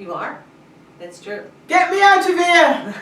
You are? It's true. Get me out of here!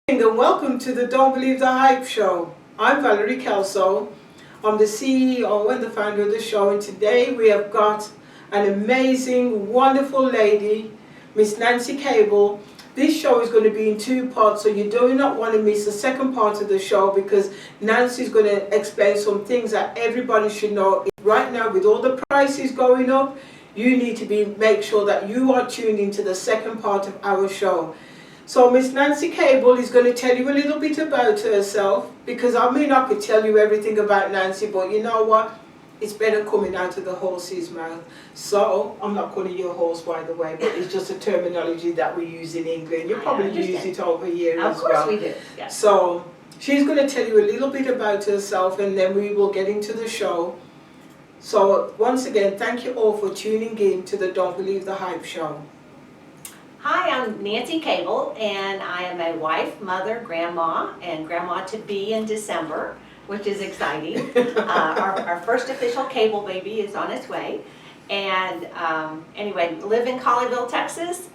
And welcome to the Don't Believe the Hype show. I'm Valerie Kelso. I'm the CEO and the founder of the show, and today we have got an amazing, wonderful lady, Miss Nancy Cable. This show is going to be in two parts, so you do not want to miss the second part of the show because Nancy's going to explain some things that everybody should know. Right now, with all the prices going up, you need to make sure that you are tuned into the second part of our show. So Miss Nancy Cable is going to tell you a little bit about herself, because I mean I could tell you everything about Nancy, but you know what? It's better coming out of the horse's mouth. So, I'm not calling you a horse, by the way, but it's just a terminology that we use in England. You probably use it over here as well. Of course we do, yes. So, she's going to tell you a little bit about herself, and then we will get into the show. So, once again, thank you all for tuning in to the Don't Believe the Hype show. Hi, I'm Nancy Cable, and I am a wife, mother, grandma, and grandma-to-be in December, which is exciting. Our first official cable baby is on its way. And anyway, live in Colleyville, Texas.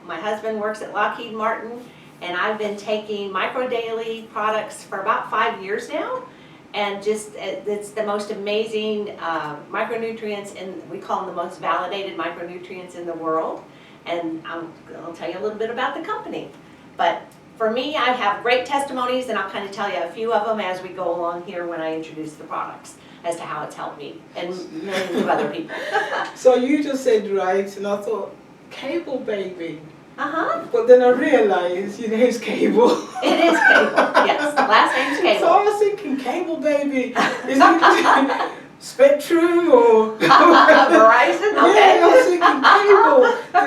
My husband works at Lockheed Martin, and I've been taking Micro-Daily products for about 5 years now. And just, it's the most amazing micronutrients, and we call them the most validated micronutrients in the world. And I'll tell you a little bit about the company. But for me, I have great testimonies, and I'll kind of tell you a few of them as we go along here when I introduce the products as to how it's helped me and millions of other people. So you just said right, and I thought, Cable baby. Uh-huh. But then I realised your name's Cable. It is Cable, yes. Last name's Cable. So I was thinking, Cable baby. Is it Spectrum or Verizon? Okay. Yeah, I was thinking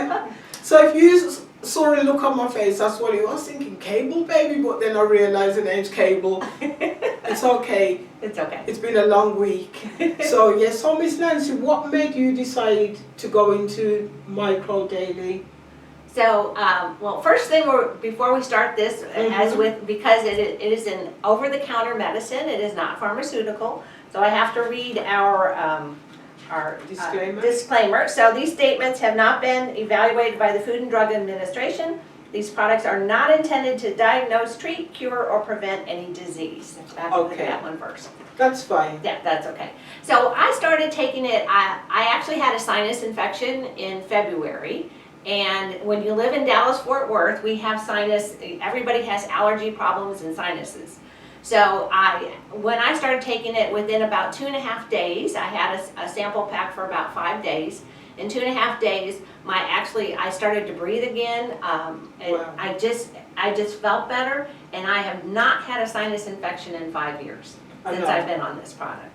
Cable. So if you saw a look on my face, that's what it was. I was thinking Cable baby, but then I realised the name's Cable. It's okay. It's okay. It's been a long week. So yes, so Miss Nancy, what made you decide to go into Micro-Daily? So, well, first thing, before we start this, because it is an over-the-counter medicine, it is not pharmaceutical. So I have to read our disclaimer. So these statements have not been evaluated by the Food and Drug Administration. These products are not intended to diagnose, treat, cure, or prevent any disease. I have to look at that one first. That's fine. Yeah, that's okay. So I started taking it, I actually had a sinus infection in February, And when you live in Dallas-Fort Worth, we have everybody has allergy problems and sinuses. So when I started taking it, within about 2.5 days, I had a sample pack for about 5 days. In 2.5 days, I started to breathe again. And Wow. I just felt better, and I have not had a sinus infection in 5 years since I've been on this product.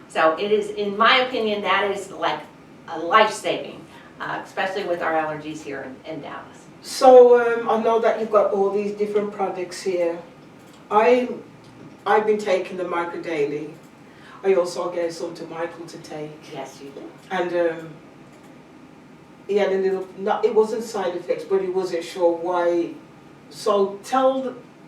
So it is, in my opinion, that is like a life-saving, especially with our allergies here in Dallas. So I know that you've got all these different products here. I've been taking the Micro Daily. I also gave some to Michael to take. Yes, you do. And he had a little, it wasn't side effects, but he wasn't sure why. So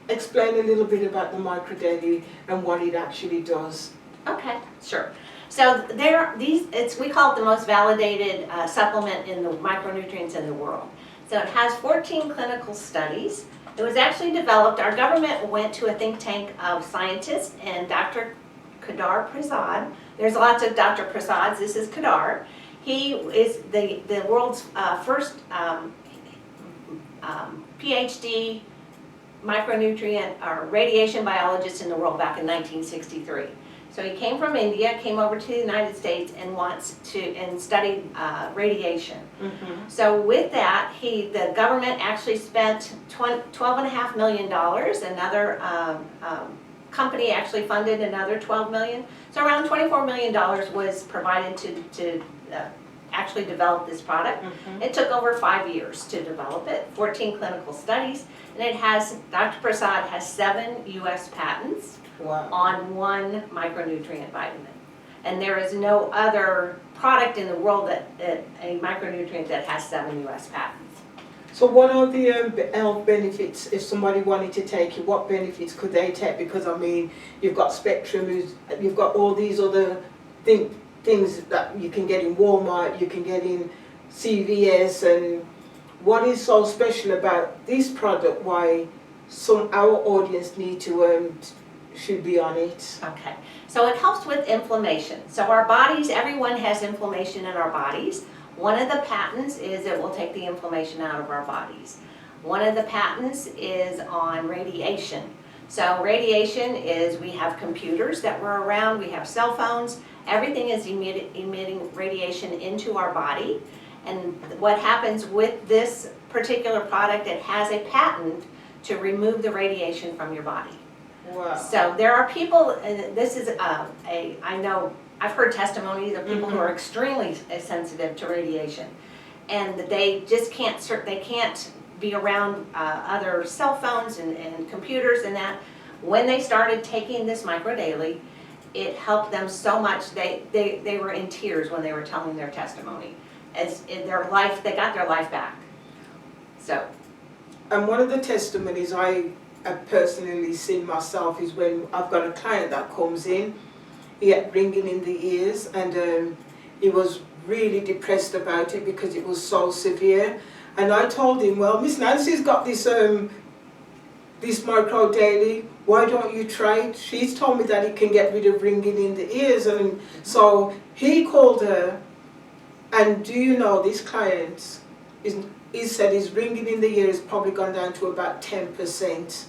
explain a little bit about the Micro Daily and what it actually does. Okay, sure. So we call it the most validated supplement in the micronutrients in the world. So it has 14 clinical studies. It was actually developed, our government went to a think tank of scientists and Dr. Kedar Prasad. There's lots of Dr. Prasads, this is Kedar. He is the world's first PhD micronutrient or radiation biologist in the world back in 1963. So he came from India, came over to the United States and studied radiation. Mm-hmm. So with that, the government actually spent $12.5 million. Another company actually funded another $12 million. So around $24 million was provided to actually develop this product. Mm-hmm. It took over 5 years to develop it, 14 clinical studies, and Dr. Prasad has 7 U.S. patents. Wow. On one micronutrient vitamin. And there is no other product in the world a micronutrient that has 7 U.S. patents. So what are the health benefits if somebody wanted to take it? What benefits could they take? Because I mean, you've got Spectrum, you've got all these other things that you can get in Walmart, you can get in CVS, and what is so special about this product? Why our audience need to should be on it? Okay, so it helps with inflammation. So our bodies, everyone has inflammation in our bodies. One of the patents is it will take the inflammation out of our bodies. One of the patents is on radiation. So radiation is, we have computers that were around, we have cell phones, everything is emitting radiation into our body. And what happens with this particular product, it has a patent to remove the radiation from your body. Wow. So there are people, and this is I know, I've heard testimonies of people who are extremely sensitive to radiation, and they just can't be around other cell phones and computers and that. When they started taking this Micro Daily, it helped them so much. They were in tears when they were telling their testimony. As in their life, they got their life back. So. And one of the testimonies I personally seen myself is when I've got a client that comes in, he had ringing in the ears, and he was really depressed about it because it was so severe. And I told him, well, Miss Nancy's got this Micro Daily, why don't you try it? She's told me that it can get rid of ringing in the ears. And so he called her, and do you know, this client, he said his ringing in the ear has probably gone down to about 10%.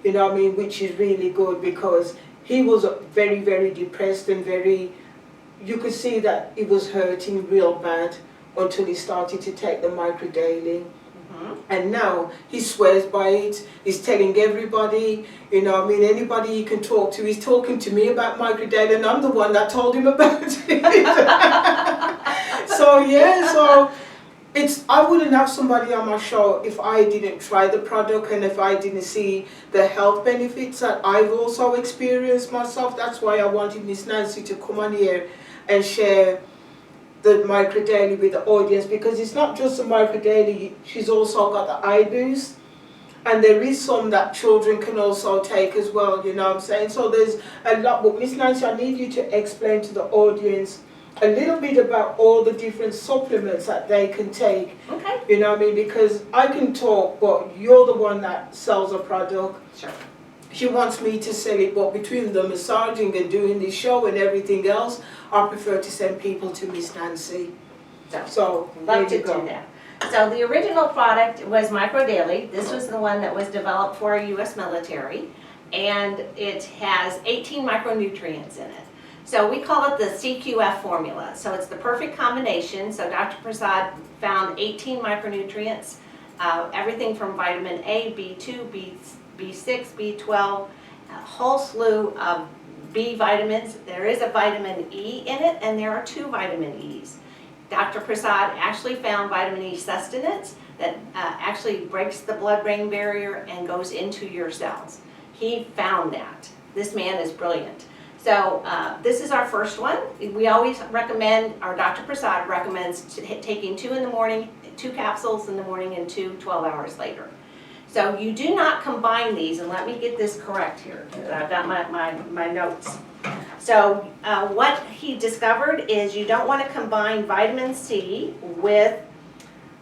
You know what I mean, which is really good, because he was very, very depressed and you could see that it was hurting real bad until he started to take the Micro Daily. Mm-hmm. And now he swears by it. He's telling everybody, you know what I mean, anybody he can talk to. He's talking to me about Micro Daily, and I'm the one that told him about it. So yeah, so I wouldn't have somebody on my show if I didn't try the product and if I didn't see the health benefits that I've also experienced myself. That's why I wanted Miss Nancy to come on here and share the Micro Daily with the audience, because it's not just the Micro Daily, she's also got the Eye Boost, and there is some that children can also take as well, you know what I'm saying? So there's a lot, but Miss Nancy, I need you to explain to the audience a little bit about all the different supplements that they can take. Okay. You know what I mean? Because I can talk, but you're the one that sells a product. Sure. She wants me to sell it, but between the massaging and doing the show and everything else, I prefer to send people to Miss Nancy. So love to there you go. do that. So the original product was Micro Daily. This was the one that was developed for our U.S. military, and it has 18 micronutrients in it. So we call it the CQF formula. So it's the perfect combination. So Dr. Prasad found 18 micronutrients, everything from vitamin A, B2, B6, B12, a whole slew of B vitamins. There is a vitamin E in it, and there are 2 vitamin E's. Dr. Prasad actually found vitamin E sustenance that actually breaks the blood-brain barrier and goes into your cells. He found that. This man is brilliant. So this is our first one. We always recommend, or Dr. Prasad recommends taking 2 in the morning, 2 capsules in the morning, and 2 12 hours later. So you do not combine these, and let me get this correct here. I've got my notes. So what he discovered is you don't want to combine vitamin C with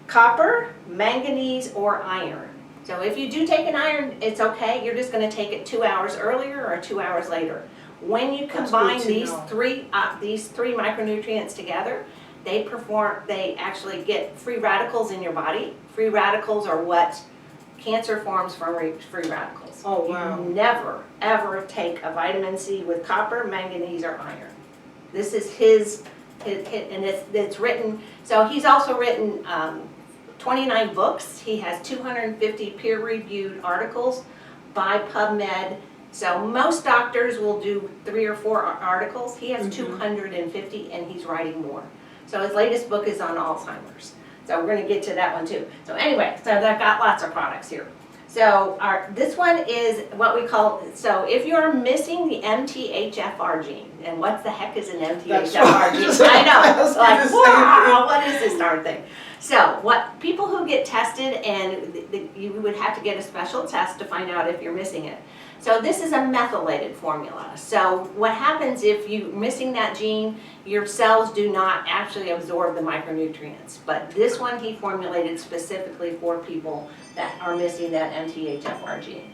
copper, manganese, or iron. So if you do take an iron, it's okay. You're just going to take it 2 hours earlier or 2 hours later. When you combine these three micronutrients together, they actually get free radicals in your body. Free radicals are what cancer forms from free radicals. Oh, wow. You never, ever take a vitamin C with copper, manganese, or iron. This is his and it's written, so he's also written 29 books. He has 250 peer-reviewed articles by PubMed. So most doctors will do 3 or 4 articles. He has 250, and he's writing more. So his latest book is on Alzheimer's. So we're going to get to that one too. So anyway, so I've got lots of products here. So this one is what we call, so if you're missing the MTHFR gene, and what the heck is an MTHFR gene? I know, like, wow, what is this darn thing? So what people who get tested, and you would have to get a special test to find out if you're missing it. So this is a methylated formula. So what happens if you're missing that gene, your cells do not actually absorb the micronutrients. But this one he formulated specifically for people that are missing that MTHFR gene.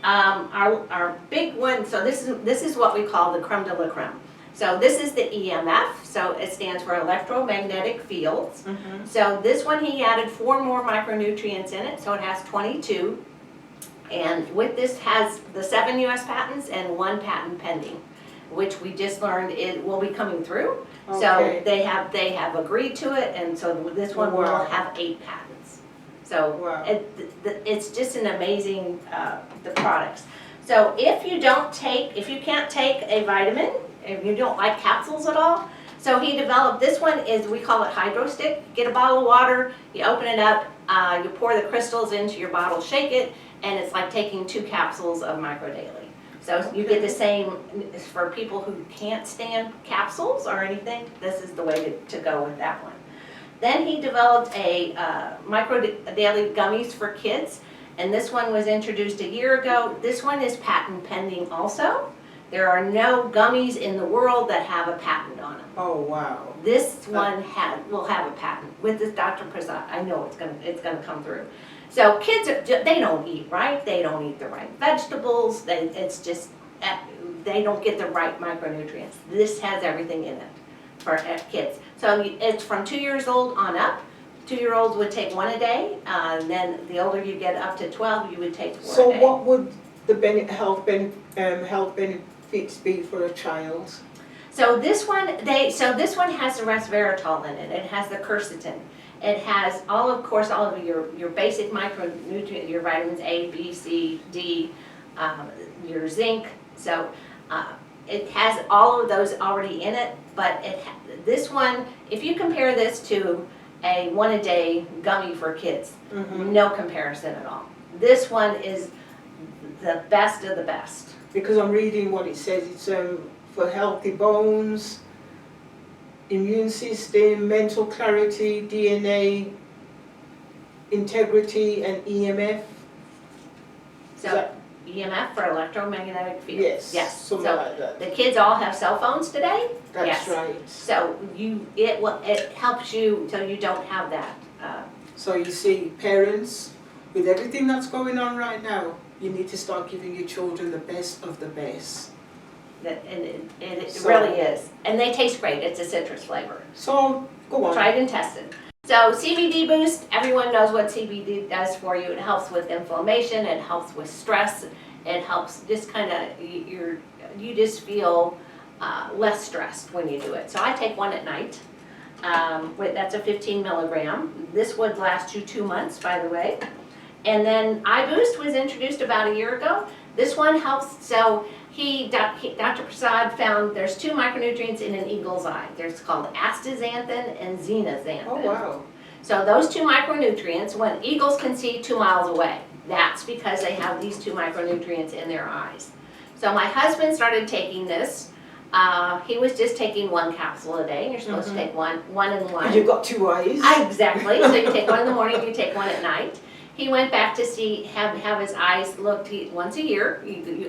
Our big one, so this is what we call the creme de la creme. So this is the EMF, so it stands for electromagnetic fields. So this one he added 4 more micronutrients in it, so it has 22. And with this has the 7 U.S. patents and 1 patent pending, which we just learned it will be coming through. Okay. So they have agreed to it, and so this one will have 8 patents. So it's just an amazing the products. So if you can't take a vitamin, if you don't like capsules at all, so he developed this one we call it Hydro Stick. Get a bottle of water, you open it up, you pour the crystals into your bottle, shake it, and it's like taking 2 capsules of Micro Daily. So you get the same for people who can't stand capsules or anything. This is the way to go with that one. Then he developed a Micro Daily Gummies for kids, and this one was introduced a year ago. This one is patent pending also. There are no gummies in the world that have a patent on them. Oh, wow. This one will have a patent with this Dr. Prasad. I know it's gonna come through. So kids, they don't eat right. They don't eat the right vegetables. It's just, they don't get the right micronutrients. This has everything in it for kids. So it's from 2 years old on up. 2-year-olds would take 1 a day. And then the older you get up to 12, you would take 4 a day. So what would the health benefits be for a child? So this one has the resveratrol in it. It has the quercetin. It has all of your basic micronutrients, your vitamins A, B, C, D, your zinc. So it has all of those already in it. But this one, if you compare this to a 1 a day gummy for kids, no comparison at all. This one is the best of the best. Because I'm reading what it says. It's for healthy bones, immune system, mental clarity, DNA integrity, and EMF. So EMF for electromagnetic fields. Yes. Something like that. The kids all have cell phones today. That's right. So it helps you so you don't have that. So you see, parents, with everything that's going on right now, you need to start giving your children the best of the best. It really is. And they taste great. It's a citrus flavor. So, go on. Tried and tested. So CBD Boost, everyone knows what CBD does for you. It helps with inflammation, it helps with stress, it helps just kind of, you just feel less stressed when you do it. So I take one at night. That's a 15 milligram. This would last you 2 months, by the way. And then iBoost was introduced about a year ago. This one helps, so Dr. Prasad found there's 2 micronutrients in an eagle's eye. There's called astaxanthin and zenaxanthin. Oh, wow. So those 2 micronutrients, when eagles can see 2 miles away, that's because they have these 2 micronutrients in their eyes. So my husband started taking this. He was just taking 1 capsule a day, and you're supposed to take one and one. You've got 2 eyes. Exactly. So you take one in the morning, you take one at night. He went back to have his eyes looked once a year,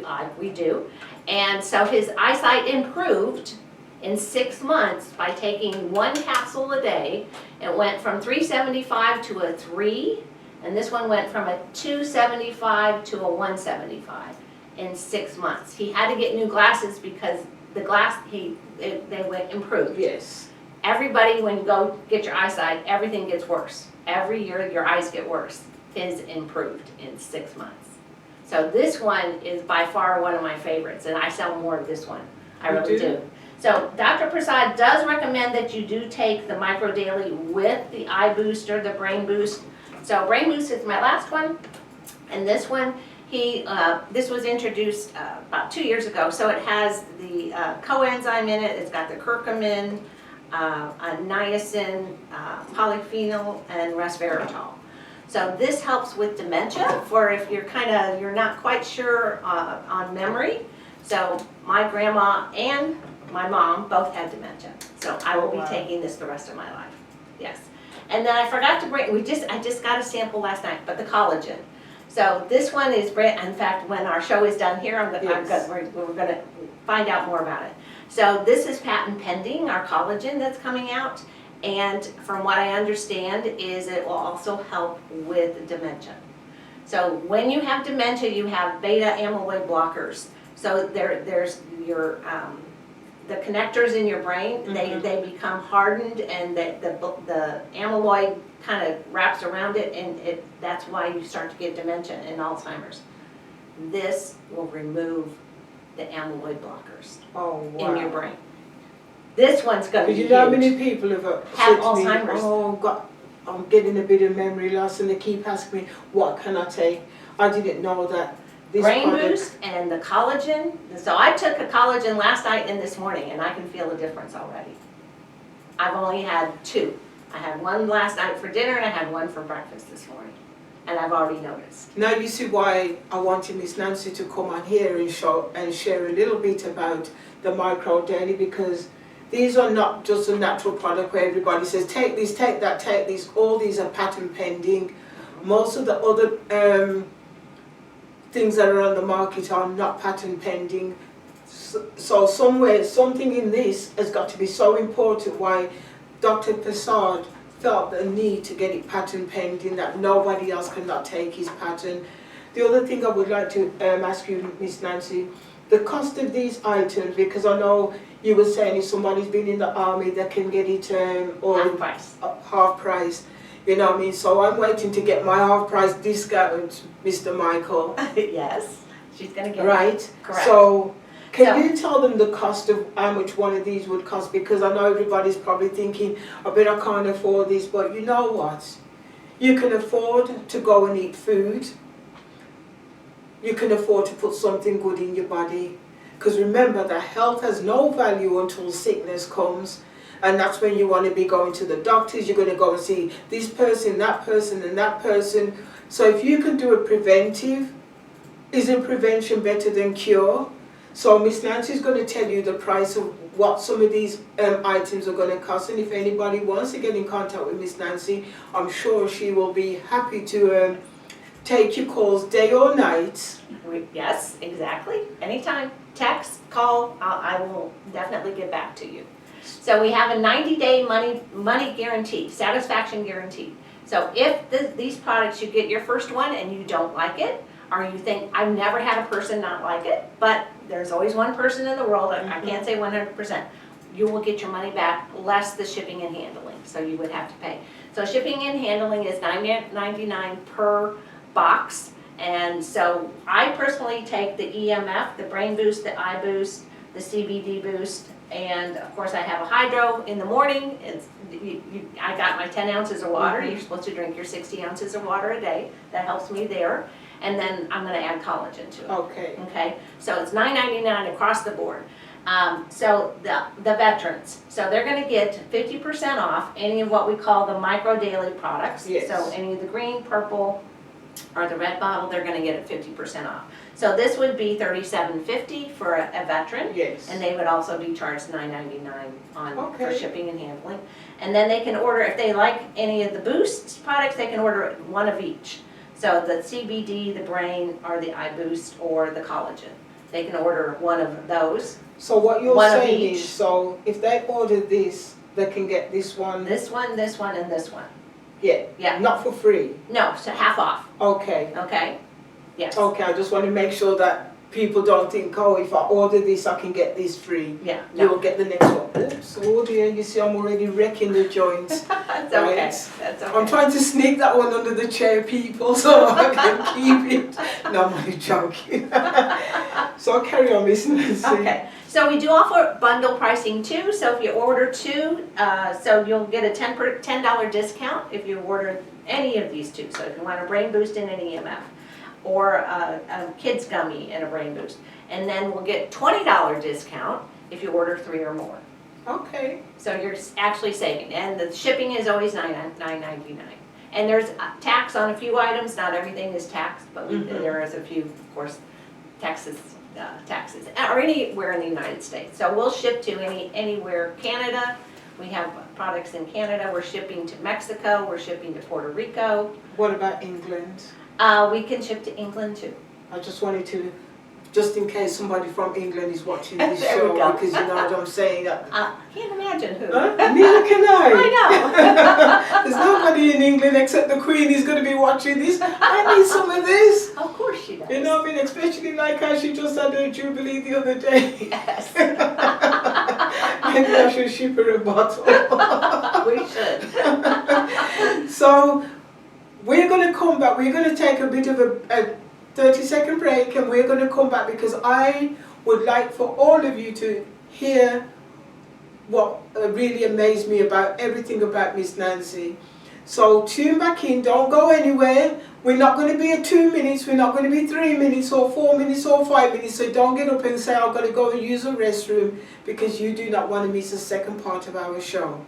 like we do, and so his eyesight improved in 6 months by taking 1 capsule a day. It went from 375 to a 3, and this one went from a 275 to a 175 in 6 months. He had to get new glasses because the they went improved. Yes. Everybody, when you go get your eyesight, everything gets worse. Every year your eyes get worse. His improved in 6 months. So this one is by far one of my favorites, and I sell more of this one. I really do. So Dr. Prasad does recommend that you do take the Micro Daily with the Eye Boost or the Brain Boost. So Brain Boost is my last one, and this one, this was introduced about 2 years ago. So it has the coenzyme in it, it's got the curcumin, niacin, polyphenol, and resveratrol. So this helps with dementia for if you're not quite sure on memory. So my grandma and my mom both had dementia. So I will be taking this the rest of my life. Yes. And then I forgot to bring, I just got a sample last night, but the collagen. So this one is in fact, when our show is done here, we're going to find out more about it. So this is patent pending, our collagen that's coming out. And from what I understand is it will also help with dementia. So when you have dementia, you have beta amyloid blockers. So there's your the connectors in your brain, they become hardened, and the amyloid kind of wraps around it, and that's why you start to get dementia and Alzheimer's. This will remove the amyloid blockers in your brain. This one's going to be huge. You know how many people have Alzheimer's. Oh, God, I'm getting a bit of memory loss, and they keep asking me, what can I take? I didn't know that this Brain product... Boost and the collagen. So I took a collagen last night and this morning, and I can feel the difference already. I've only had 2. I had one last night for dinner, and I had one for breakfast this morning. And I've already noticed. Now you see why I wanted Miss Nancy to come on here and share a little bit about the Micro Daily, because these are not just a natural product where everybody says, take this, take that, take this. All these are patent pending. Most of the other things that are on the market are not patent pending. So somewhere, something in this has got to be so important why Dr. Prasad felt the need to get it patent pending, that nobody else cannot take his patent. The other thing I would like to ask you, Miss Nancy, the cost of these items, because I know you were saying if somebody's been in the army, they can get it Half price. Half price. You know what I mean? So I'm waiting to get my half price discount, Mr. Michael. Yes, she's going to get right? it. Correct. So can you tell them the cost of how much one of these would cost? Because I know everybody's probably thinking, I bet I can't afford this, but you know what? You can afford to go and eat food. You can afford to put something good in your body. Because remember that health has no value until sickness comes. And that's when you want to be going to the doctors. You're going to go and see this person, and that person. So if you can do a preventive, isn't prevention better than cure? So Miss Nancy's going to tell you the price of what some of these items are going to cost. And if anybody wants to get in contact with Miss Nancy, I'm sure she will be happy to take your calls day or night. Yes, exactly. Anytime. Text, call, I will definitely get back to you. So we have a 90-day money guarantee, satisfaction guarantee. So if these products, you get your first one and you don't like it, or you think, I've never had a person not like it, but there's always one person in the world, I can't say 100%, you will get your money back, less the shipping and handling, so you would have to pay. So shipping and handling is $9.99 per box. And so I personally take the EMF, the Brain Boost, the Eye Boost, the CBD Boost, and of course I have a hydro in the morning. I got my 10 ounces of water. You're supposed to drink your 60 ounces of water a day. That helps me there. And then I'm going to add collagen to it. Okay. Okay. So it's $9.99 across the board. So the veterans, so they're going to get 50% off any of what we call the micro daily products. Yes. So any of the green, purple, or the red bottle, they're going to get it 50% off. So this would be $37.50 for a veteran. Yes. And they would also be charged $9.99 for Okay. shipping and handling. And then they can order, if they like any of the Boost products, they can order one of each. So the CBD, the Brain, or the Eye Boost, or the collagen. They can order one of those. So what you're One of saying each. is, so if they order this, they can get this one? This one, and this one. Yeah. Yeah. Not for free? No, so half off, Okay. okay? Yes. Okay, I just want to make sure that people don't think, oh, if I order this, I can get this free. Yeah, You no, will get the next one. Oops, oh dear, you see I'm already wrecking the joints. that's okay, Right. that's okay. I'm trying to sneak that one under the chair, people, so I can keep it. No, I'm only joking. So carry on, Miss Nancy. Okay, so we do offer bundle pricing too, so if you order two, so you'll get a $10 discount if you order any of these two. So if you want a Brain Boost and an EMF, or a Kids Gummy and a Brain Boost. And then we'll get $20 discount if you order 3 or more. Okay. So you're actually saving, and the shipping is always $9.99. And there's tax on a few items, not everything is taxed, but there is a few, of course, taxes, or anywhere in the United States. So we'll ship to anywhere. Canada, we have products in Canada, we're shipping to Mexico, we're shipping to Puerto Rico. What about England? We can ship to England too. I just wanted to, just in case somebody from England is watching this There we show, go. because you know what I'm saying. I can't imagine who. Huh? Neither can I. I There's nobody in England except the Queen is going to be watching this. I need some of this. know. Of course she does. You know what I mean? Especially like how she just had her Jubilee the other day. Yes. Maybe I should ship her a bottle. We should. So we're going to come back. We're going to take a bit of a 30-second break, and we're going to come back because I would like for all of you to hear what really amazed me about everything about Miss Nancy. So tune back in, don't go anywhere. We're not going to be at 2 minutes, we're not going to be 3 minutes or 4 minutes or 5 minutes, so don't get up and say I've got to go and use a restroom, because you do not want to miss the second part of our show.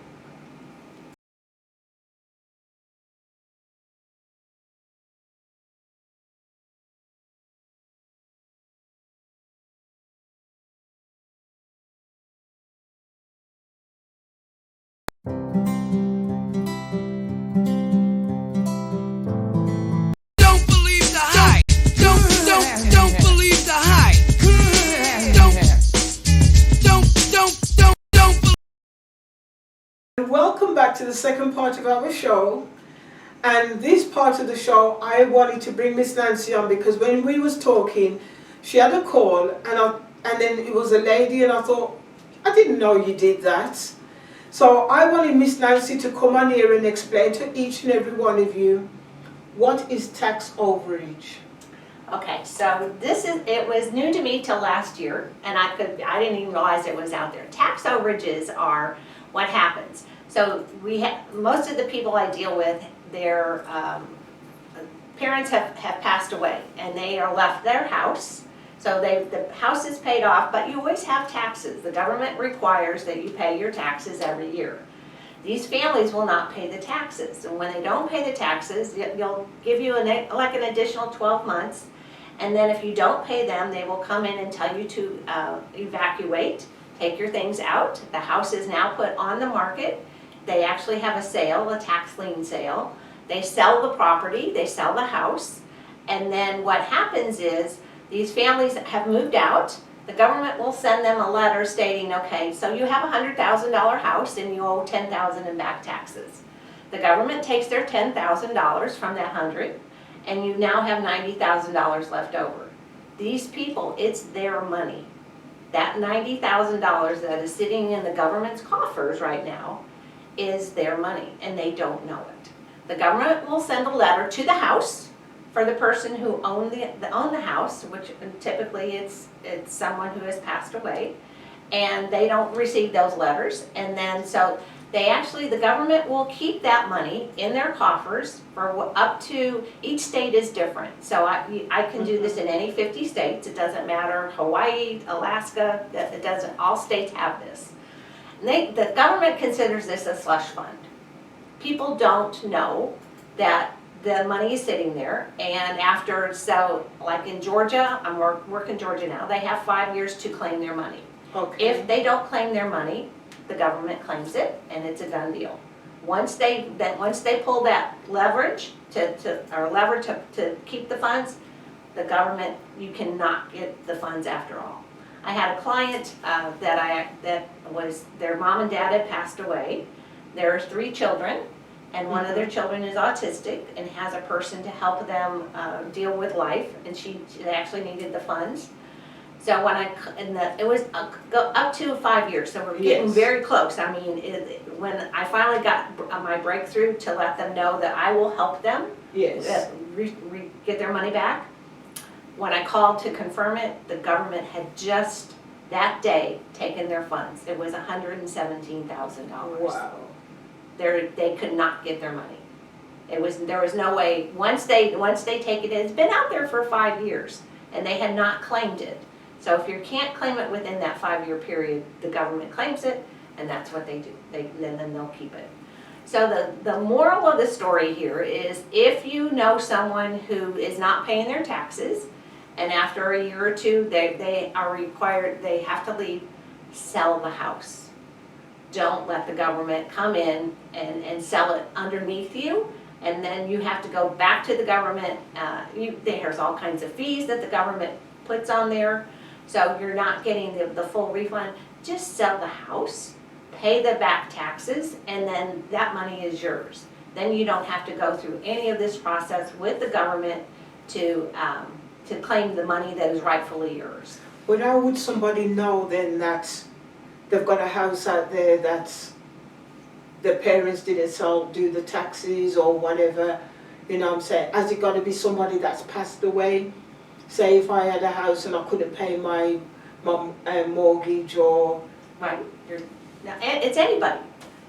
Don't believe the hype. Don't believe the hype. Don't believe. And welcome back to the second part of our show. And this part of the show, I wanted to bring Miss Nancy on because when we was talking, she had a call, and then it was a lady, and I thought, I didn't know you did that. So I wanted Miss Nancy to come on here and explain to each and every one of you, what is tax overage? Okay, so it was new to me till last year, and I didn't even realize it was out there. Tax overages are what happens. So most of the people I deal with, their parents have passed away, and they are left their house. So the house is paid off, but you always have taxes. The government requires that you pay your taxes every year. These families will not pay the taxes, and when they don't pay the taxes, they'll give you like an additional 12 months, and then if you don't pay them, they will come in and tell you to evacuate, take your things out. The house is now put on the market. They actually have a sale, a tax lien sale. They sell the property, they sell the house, and then what happens is these families have moved out. The government will send them a letter stating, okay, so you have a $100,000 house and you owe $10,000 in back taxes. The government takes their $10,000 from that 100, and you now have $90,000 left over. These people, it's their money. That $90,000 that is sitting in the government's coffers right now is their money, and they don't know it. The government will send a letter to the house for the person who owned the house, which typically it's someone who has passed away, and they don't receive those letters, and then so the government will keep that money in their coffers for up to, each state is different. So I can do this in any 50 states, it doesn't matter, Hawaii, Alaska, it doesn't, all states have this. The government considers this a slush fund. People don't know that the money is sitting there, and after, so like in Georgia, I'm working Georgia now, they have 5 years to claim their money. Okay. If they don't claim their money, the government claims it, and it's a done deal. Once they pull that leverage to keep the funds, the government, you cannot get the funds after all. I had a client that was, their mom and dad had passed away. There are 3 children, and one of their children is autistic and has a person to help them deal with life, and they actually needed the funds. So it was up to 5 years, so we're getting Yes. very close. I mean, when I finally got my breakthrough to let them know that I will help them Yes. get their money back, when I called to confirm it, the government had just that day taken their funds. It was $117,000. Wow. They could not get their money. There was no way, once they take it, it's been out there for 5 years, and they had not claimed it. So if you can't claim it within that 5-year period, the government claims it, and that's what they do. Then they'll keep it. So the moral of the story here is, if you know someone who is not paying their taxes, and after a year or two they are required, they have to leave, sell the house. Don't let the government come in and sell it underneath you, and then you have to go back to the government. There's all kinds of fees that the government puts on there. So you're not getting the full refund. Just sell the house, pay the back taxes, and then that money is yours. Then you don't have to go through any of this process with the government to claim the money that is rightfully yours. But how would somebody know then that they've got a house out there that's the parents didn't do the taxes or whatever? You know what I'm saying? Has it got to be somebody that's passed away? Say if I had a house and I couldn't pay my mortgage or... Right. It's anybody.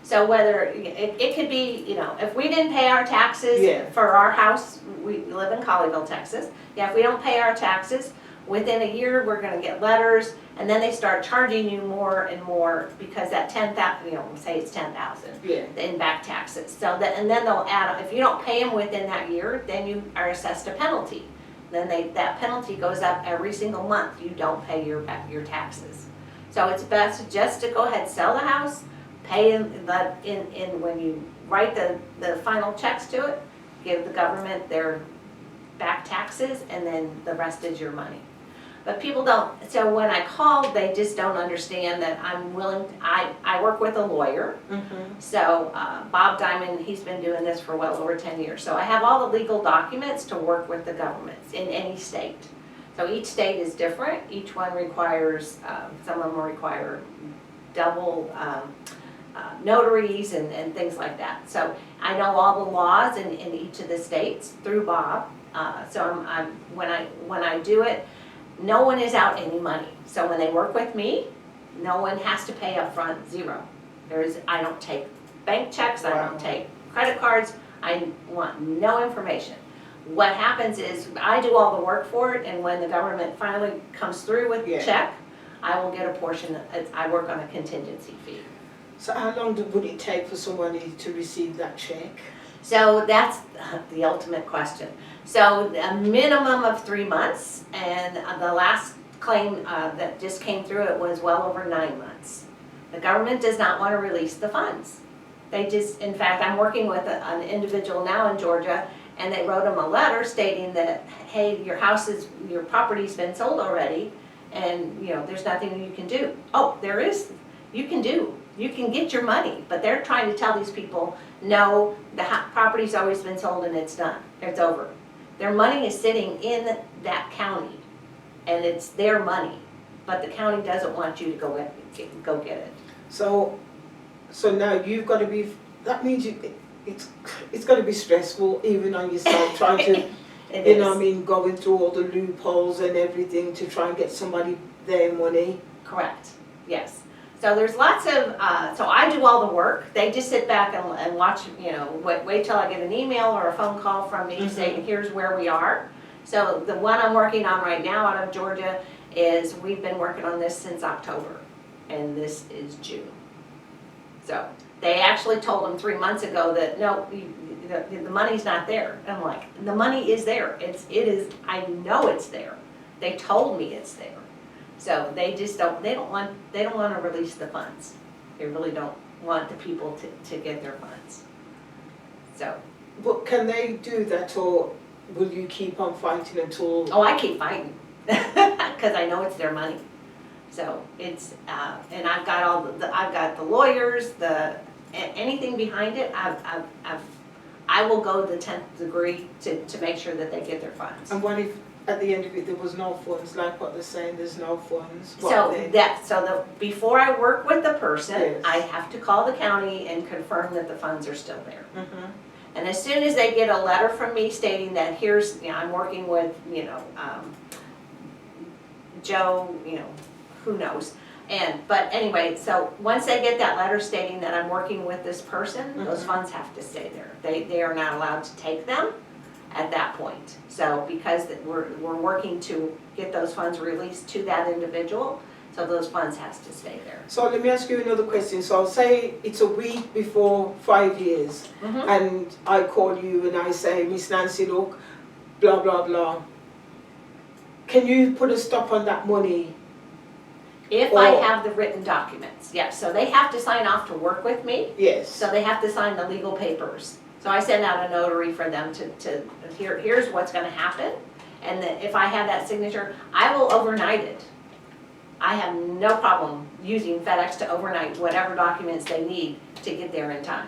So whether, it could be, if we didn't pay our taxes for our house, we live in Colleyville, Texas. Yeah, if we don't pay our taxes, within a year we're going to get letters, and then they start charging you more and more because that 10,000, say it's 10,000 in back taxes. And then they'll add, if you don't pay them within that year, then you are assessed a penalty. Then that penalty goes up every single month. You don't pay your taxes. So it's best just to go ahead, sell the house, pay when you write the final checks to it, give the government their back taxes, and then the rest is your money. But people don't, so when I call, they just don't understand that I'm willing, I work with a lawyer. So Bob Diamond, he's been doing this for well over 10 years. So I have all the legal documents to work with the governments in any state. So each state is different. Each one requires, some of them require double notaries and things like that. So I know all the laws in each of the states through Bob. So when I do it, no one is out any money. So when they work with me, no one has to pay up front, zero. I don't take bank checks, I don't take credit cards, I want no information. What happens is I do all the work for it, and when the government finally comes through with the check, I will get a portion. I work on a contingency fee. So how long would it take for somebody to receive that check? So that's the ultimate question. So a minimum of 3 months, and the last claim that just came through, it was well over 9 months. The government does not want to release the funds. In fact, I'm working with an individual now in Georgia, and they wrote him a letter stating that, hey, your property's been sold already, and there's nothing you can do. Oh, there is, you can get your money, but they're trying to tell these people, no, the property's always been sold and it's done, it's over. Their money is sitting in that county, and it's their money, but the county doesn't want you to go get it. So now you've got to be, that means it's going to be stressful even on yourself trying to, It you is. know what I mean, going through all the loopholes and everything to try and get somebody their money. Correct, yes. So there's lots of, so I do all the work. They just sit back and watch, you know, wait till I get an email or a phone call from me saying, here's where we are. So the one I'm working on right now out of Georgia is, we've been working on this since October, and this is June. So they actually told them 3 months ago that, no, the money's not there. And I'm like, the money is there. It is, I know it's there. They told me it's there. So they just don't want to release the funds. They really don't want the people to get their funds. So. But can they do that, or will you keep on fighting until? Oh, I keep fighting, because I know it's their money. So it's, and I've got I've got the lawyers, anything behind it, I will go the 10th degree to make sure that they get their funds. And what if at the end of it there was no funds, like what they're saying, there's no funds? Before I work with the person, Yes. I have to call the county and confirm that the funds are still there. Mm-hmm. And as soon as they get a letter from me stating that here's, you know, I'm working with, you know, Joe, you know, who knows. But anyway, so once they get that letter stating that I'm working with this person, those funds have to stay there. They are not allowed to take them at that point. So because we're working to get those funds released to that individual, so those funds has to stay there. So let me ask you another question. So say it's a week before 5 years, and I call you and I say, Miss Nancy, look, blah, blah, blah. Can you put a stop on that money? If I have the written documents, yes. So they have to sign off to work with me. Yes. So they have to sign the legal papers. So I send out a notary for them to here's what's going to happen. And if I have that signature, I will overnight it. I have no problem using FedEx to overnight whatever documents they need to get there in time.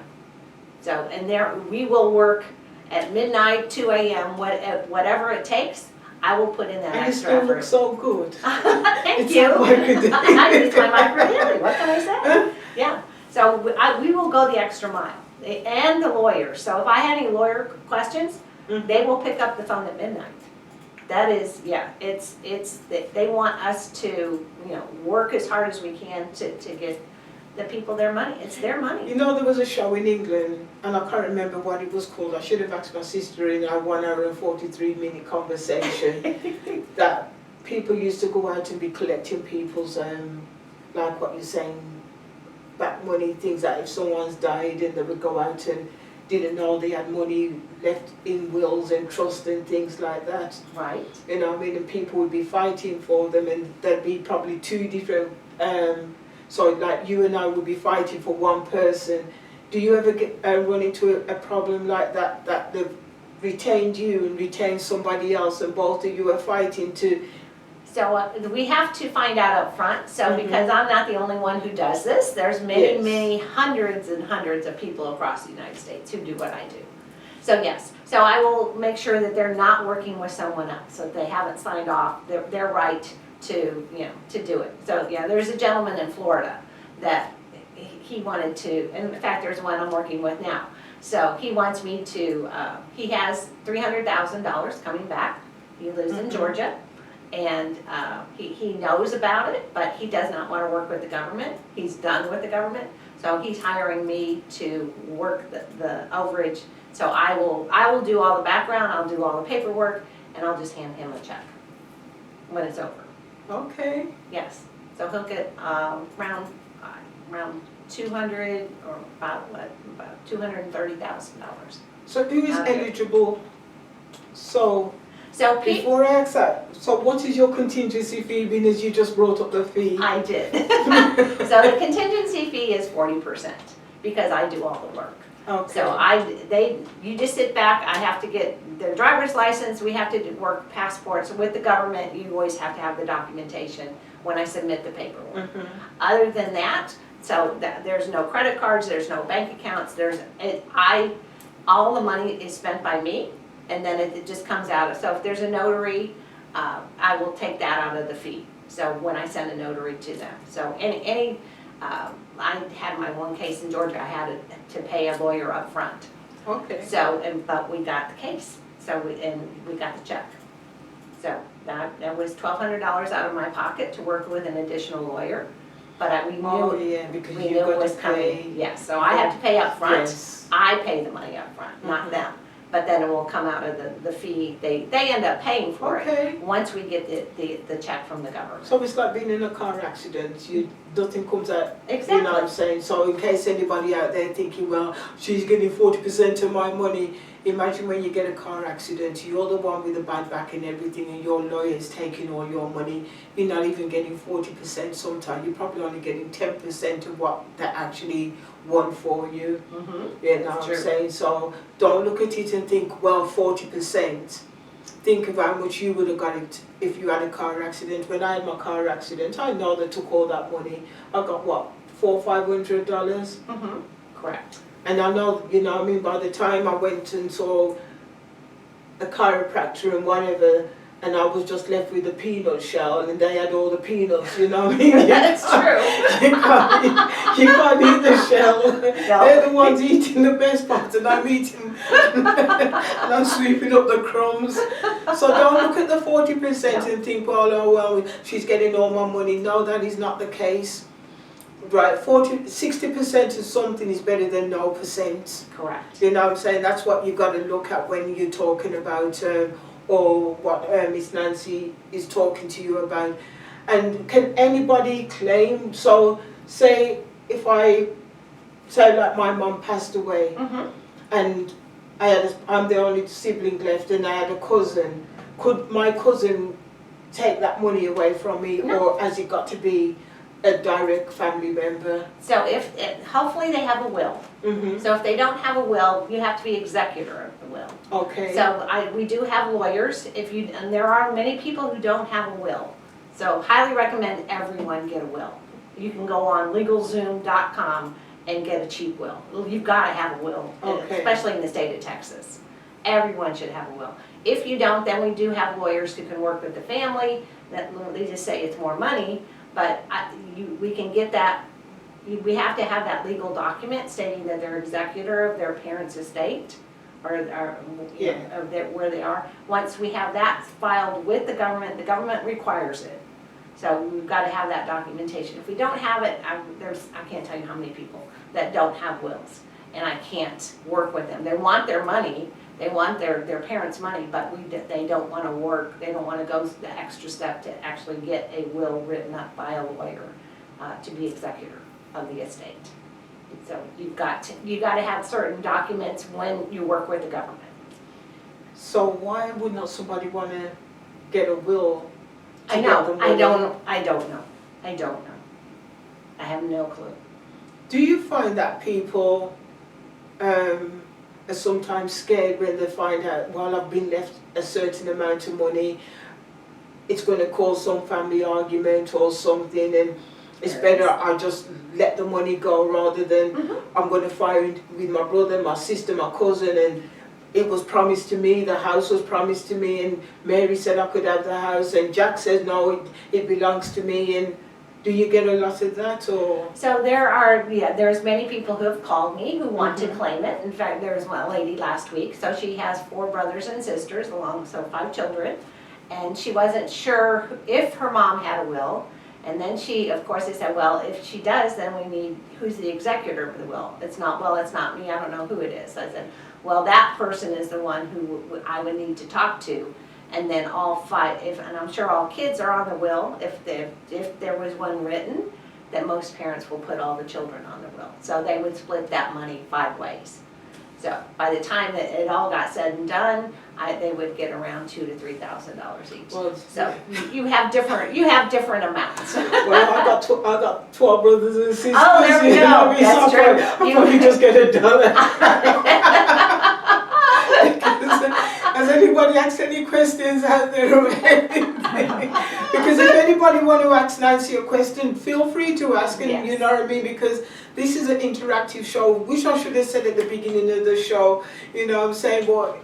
So, and we will work at midnight, 2 a.m., whatever it takes. I will put in that and extra you still effort. look so good. Thank It's you. not microneedling. I use my microneedling. What can I say? Yeah. So we will go the extra mile, and the lawyers. So if I had any lawyer questions, they will pick up the phone at midnight. That is, yeah. They want us to, you know, work as hard as we can to get the people their money. It's their money. You know, there was a show in England, and I can't remember what it was called. I should have asked my sister in our 1 hour and 43-minute conversation that people used to go out and be collecting people's, like what you're saying, back money, things that if someone's died and they would go out and didn't know they had money left in wills and trust and things like that. Right. You know what I mean? And people would be fighting for them, and there'd be probably two different, so like you and I would be fighting for one person. Do you ever run into a problem like that, that they've retained you and retained somebody else and both of you are fighting to? So we have to find out up front. So because I'm not the only one who does this, there's many hundreds and hundreds of people across the United States who do what I do. So yes, so I will make sure that they're not working with someone else, so they haven't signed off their right to, you know, to do it. So yeah, there's a gentleman in Florida that he wanted to, and in fact there's one I'm working with now. So he wants me to, he has $300,000 coming back. He lives in Georgia, and he knows about it, but he does not want to work with the government. He's done with the government, so he's hiring me to work the overage. So I will do all the background, I'll do all the paperwork, and I'll just hand him a check when it's over. Okay. Yes. So he'll get around 200 or about $230,000. So who is eligible? So So before I ask that, so what is your contingency fee, being as you just brought up the fee? I did. So the contingency fee is 40% because I do all the work. Okay. So you just sit back. I have to get their driver's license. We have to work passports. With the government, you always have to have the documentation when I submit the paperwork. Other than that, there's no credit cards, there's no bank accounts. All the money is spent by me, and then it just comes out. So if there's a notary, I will take that out of the fee. So when I send a notary to them, so I had my one case in Georgia. I had to pay a lawyer up front. Okay. So, but we got the case, so we got the check. So that was $1,200 out of my pocket to work with an additional lawyer, but we Oh, knew, yeah, because we you've knew it got was to coming. pay. Yes, so I have to pay up front. Yes. I pay the money up front, not them. But then it will come out of the fee. They end up paying for Okay. it once we get the check from the government. So it's like being in a car accident. Nothing comes out. Exactly. You know what I'm saying? So in case anybody out there thinking, well, she's getting 40% of my money. Imagine when you get a car accident, you're the one with the bad back and everything, and your lawyer's taking all your money. You're not even getting 40% sometimes. You're probably only getting 10% of what they actually won for you. You know what I'm saying? So don't look at it and think, well, 40%. Think of how much you would have got it if you had a car accident. When I had my car accident, I know they took all that money. I got what, $400 or $500? Correct. And I know, you know what I mean, by the time I went and saw a chiropractor and whatever, and I was just left with the peanut shell, and they had all the peanuts, you know what I mean? That's true. You can't eat the shell. They're the ones eating the best part, and I'm eating, and I'm sweeping up the crumbs. So don't look at the 40% and think, well, she's getting all my money. No, that is not the case. Right, 60% of something is better than no percent. Correct. You know what I'm saying? That's what you've got to look at when you're talking about, or what Miss Nancy is talking to you about. And can anybody claim? So, say if like my mum passed away, and I'm the only sibling left, and I had a cousin. Could my cousin take that money away from me, or has it got to be a direct family member? So hopefully they have a will. So if they don't have a will, you have to be executor of the will. Okay. So we do have lawyers, and there are many people who don't have a will. So highly recommend everyone get a will. You can go on LegalZoom.com and get a cheap will. You've got to have a will, especially in the state of Texas. Everyone should have a will. If you don't, then we do have lawyers who can work with the family. They just say it's more money, but we can get that. We have to have that legal document stating that they're executor of their parents' estate, or where they are. Once we have that filed with the government requires it. So we've got to have that documentation. If we don't have it, I can't tell you how many people that don't have wills, and I can't work with them. They want their money, they want their parents' money, but they don't want to work. They don't want to go the extra step to actually get a will written up by a lawyer to be executor of the estate. So you've got to have certain documents when you work with the government. So why would not somebody want to get a will? I know. I don't know. I have no clue. Do you find that people are sometimes scared when they find out, well, I've been left a certain amount of money, it's going to cause some family argument or something, and it's better I just let the money go rather than I'm going to fight with my brother, my sister, my cousin, and it was promised to me, the house was promised to me, and Mary said I could have the house, and Jack says no, it belongs to me. And do you get a lot of that, or? So there's many people who have called me who want to claim it. In fact, there was one lady last week, so she has 4 brothers and sisters, so 5 children, and she wasn't sure if her mom had a will. And then of course they said, well, if she does, then we need, who's the executor of the will? It's not me, I don't know who it is. So I said, well, that person is the one who I would need to talk to. And then all 5, and I'm sure all kids are on the will, if there was one written, that most parents will put all the children on the will. So they would split that money 5 ways. So by the time that it all got said and done, they would get around $2,000 to $3,000 each. Well, so you have different amounts. Well, I got 12 brothers and sisters. Oh, there we go. That's true. I'll probably just get $1. Has anybody asked any questions out there or anything? Because if anybody want to ask Nancy a question, feel free to ask, and you know what I mean, because this is an interactive show, which I should have said at the beginning of the show, you know what I'm saying, but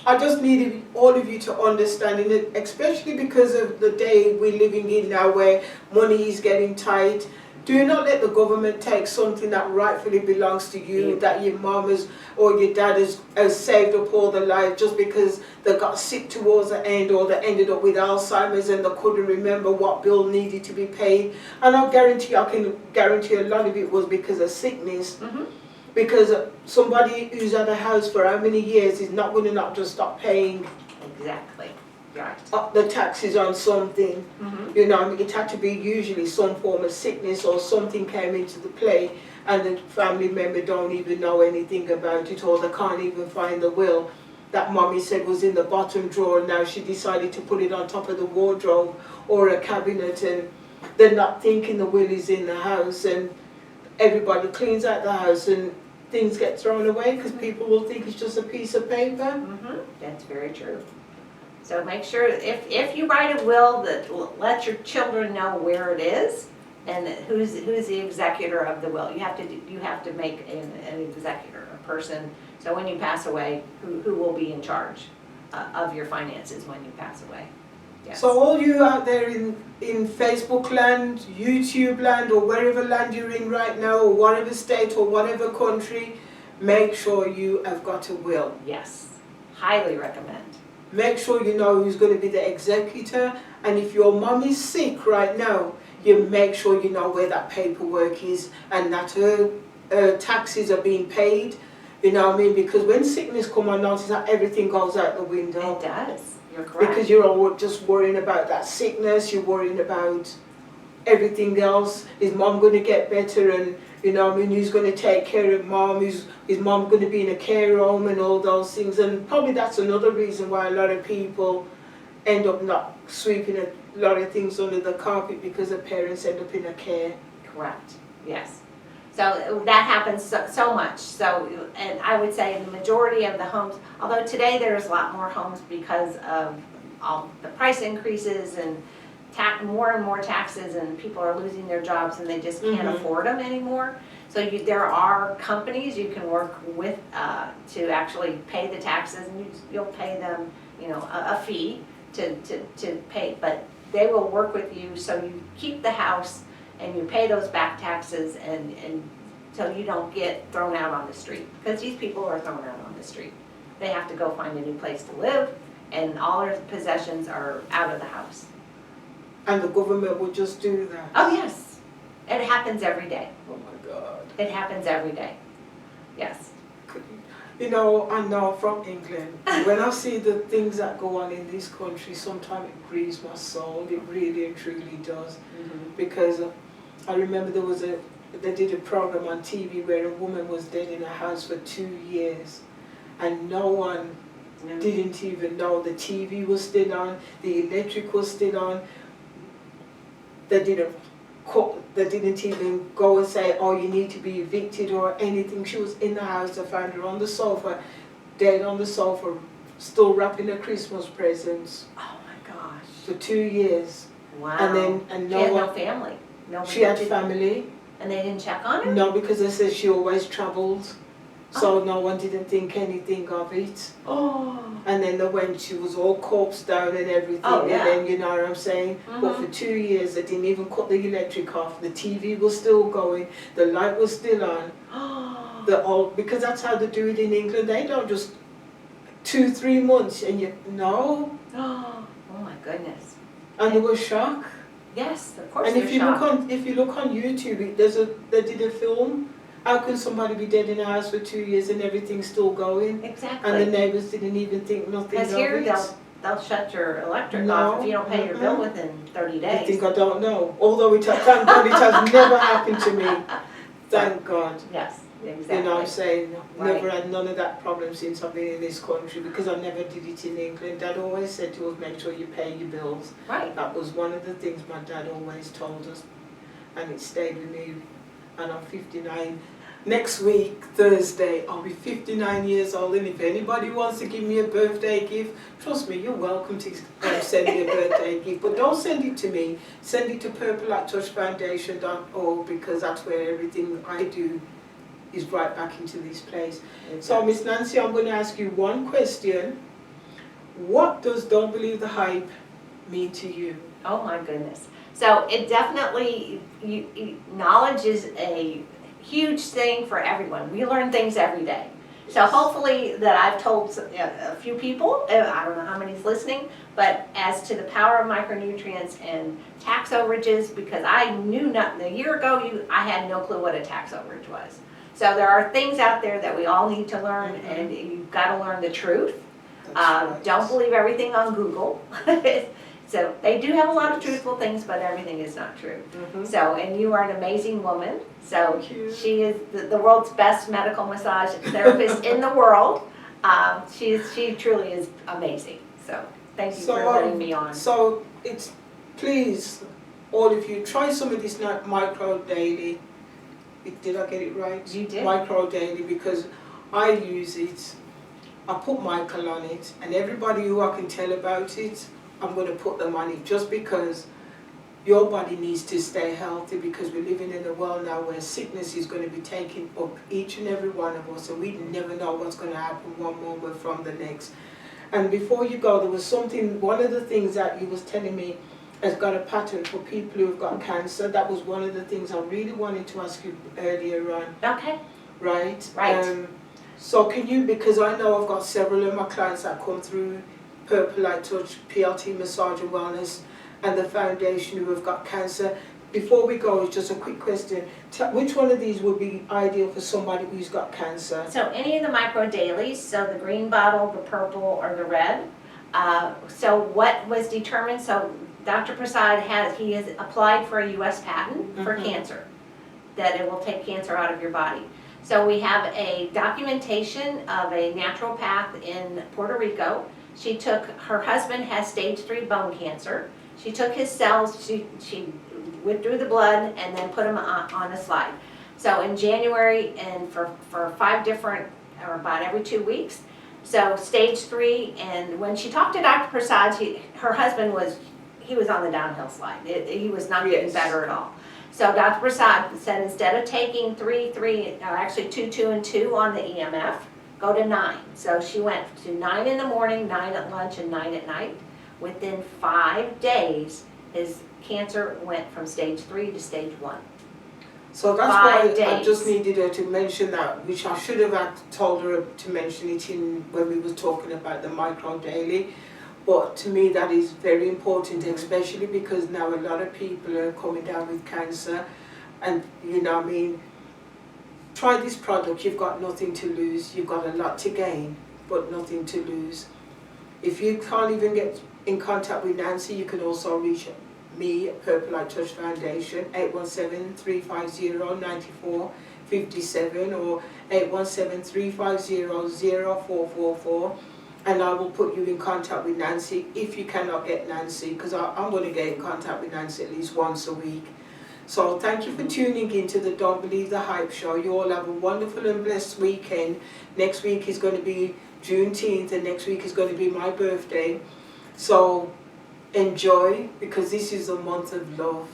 I just needed all of you to understand, and especially because of the day we're living in now where money is getting tight. Do not let the government take something that rightfully belongs to you, Yeah. that your mom or your dad has saved up all their life just because they got sick towards the end or they ended up with Alzheimer's and they couldn't remember what bill needed to be paid. And I can guarantee a lot of it was because of sickness. Because somebody who's had a house for how many years is not going to not just stop paying Exactly. Right. up the taxes on something. You know, it had to be usually some form of sickness or something came into the play and the family member don't even know anything about it or they can't even find the will that mommy said was in the bottom drawer. Now she decided to put it on top of the wardrobe or a cabinet, and they're not thinking the will is in the house, and everybody cleans out the house and things get thrown away because people will think it's just a piece of paper. That's very true. So make sure, if you write a will, that let your children know where it is and who's the executor of the will. You have to make an executor, a person, so when you pass away, who will be in charge of your finances when you pass away. Yes. So all you out there in Facebook land, YouTube land, or wherever land you're in right now, or whatever state or whatever country, make sure you have got a will. Yes, highly recommend. Make sure you know who's going to be the executor, and if your mom is sick right now, you make sure you know where that paperwork is and that her taxes are being paid. You know what I mean? Because when sickness comes on notice, that everything goes out the window. It does. You're correct. Because you're all just worrying about that sickness, you're worrying about everything else. Is mom going to get better? And you know, I mean, who's going to take care of mom? Is mom going to be in a care home and all those things? And probably that's another reason why a lot of people end up not sweeping a lot of things under the carpet, because the parents end up in a care. Correct. Yes. So that happens so much. So, and I would say in the majority of the homes, although today there's a lot more homes because of all the price increases and more and more taxes, and people are losing their jobs and they just can't afford them anymore. So there are companies you can work with to actually pay the taxes, and you'll pay them, you know, a fee to pay, but they will work with you so you keep the house and you pay those back taxes, and so you don't get thrown out on the street, because these people are thrown out on the street. They have to go find a new place to live, and all their possessions are out of the house. And the government will just do that. Oh yes, it happens every day. Oh my God. It happens every day. Yes. You know, I know from England, when I see the things that go on in this country, sometimes it grieves my soul. It really and truly does. Because I remember they did a program on TV where a woman was dead in a house for 2 years, and no one didn't even know the TV was still on, the electric was still on. They didn't even go and say, oh, you need to be evicted or anything. She was in the house. I found her on the sofa, dead on the sofa, still wrapping her Christmas presents. Oh my gosh. For 2 years. Wow. And she had no family. Nobody she had family. And they didn't check on her? No, because they said she always travelled. So no one didn't think anything of it. Oh. And then when she was all corpse down and everything, Oh, yeah. and then, you know what I'm saying? But for 2 years, they didn't even cut the electric off. The TV was still going. The light was still on. Because that's how they do it in England. They don't just 2-3 months and Oh my goodness. And they were shocked. Yes, of course. And if you look on YouTube, they did a film. How can somebody be dead in a house for 2 years and everything's still going? Exactly. And the neighbours didn't even think nothing of it. Because here they'll shut your electric off if you don't pay your bill within 30 days. I think I don't know. Although thank God it has never happened to me. Thank God. Yes, exactly. You know what I'm saying? Right. Never had none of that problem since I've been in this country, because I never did it in England. Dad always said to us, make sure you pay your bills. Right. That was one of the things my dad always told us, and it stayed with me. And I'm 59. Next week, Thursday, I'll be 59 years old, and if anybody wants to give me a birthday gift, trust me, you're welcome to send me a birthday gift. But don't send it to me. Send it to purpleattouchfoundation.org, because that's where everything I do is right back into this place. Exactly. So, Miss Nancy, I'm going to ask you one question. What does Don't Believe the Hype mean to you? Oh my goodness. So it definitely, knowledge is a huge thing for everyone. We learn things every day. So hopefully that I've told a few people, I don't know how many's listening, but as to the power of micronutrients and tax overages, because I knew nothing. A year ago, I had no clue what a tax overage was. So there are things out there that we all need to learn, and you've got to learn the truth. Right. Don't believe everything on Google. So they do have a lot of truthful things, but everything is not true. So, and you are an amazing woman. So she is the world's best medical massage therapist in the world. She truly is amazing. So thank you for letting me on. So it's, please, all of you, try some of this micro daily. Did I get it right? You did. Micro daily, because I use it. I put Michael on it, and everybody who I can tell about it, I'm going to put them on it, just because your body needs to stay healthy, because we're living in a world now where sickness is going to be taking up each and every one of us, and we never know what's going to happen one moment from the next. And before you go, there was something, one of the things that you was telling me has got a pattern for people who have got cancer. That was one of the things I really wanted to ask you earlier on. Okay. Right? Right. So can you, because I know I've got several of my clients that come through Purple Light Touch, PLT Massage and Wellness, and the foundation who have got cancer. Before we go, it's just a quick question. Which one of these would be ideal for somebody who's got cancer? So any of the micro dailies, so the green bottle, the purple, or the red. So what was determined, so Dr. Prasad has applied for a U.S. patent for cancer, that it will take cancer out of your body. So we have a documentation of a naturopath in Puerto Rico. Her husband has stage 3 bone cancer. She took his cells, she withdrew the blood, and then put them on a slide. So in January, and for 5 different, or about every 2 weeks, so stage 3, and when she talked to Dr. Prasad, her husband was on the downhill slide. He was not getting better at all. So Dr. Prasad said instead of taking 3, actually 2, and 2 on the EMF, go to 9. So she went to 9 in the morning, 9 at lunch, and 9 at night. Within 5 days, his cancer went from stage 3 to stage 1. So that's why I just needed her to mention that, which I should have told her to mention it when we were talking about the micro daily. But to me that is very important, especially because now a lot of people are coming down with cancer, and you know, I mean, try this product. You've got nothing to lose. You've got a lot to gain, but nothing to lose. If you can't even get in contact with Nancy, you can also reach me at Purple Light Touch Foundation, 817-350-9457 or 817-350-0444. And I will put you in contact with Nancy if you cannot get Nancy, because I'm going to get in contact with Nancy at least once a week. So thank you for tuning in to the Don't Believe the Hype show. You all have a wonderful and blessed weekend. Next week is going to be Juneteenth, and next week is going to be my birthday. So enjoy, because this is a month of love.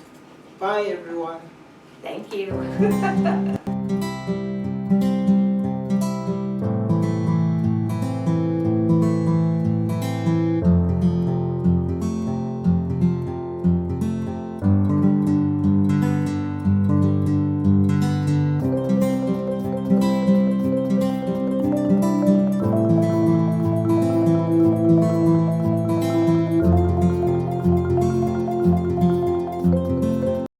Bye everyone. Thank you.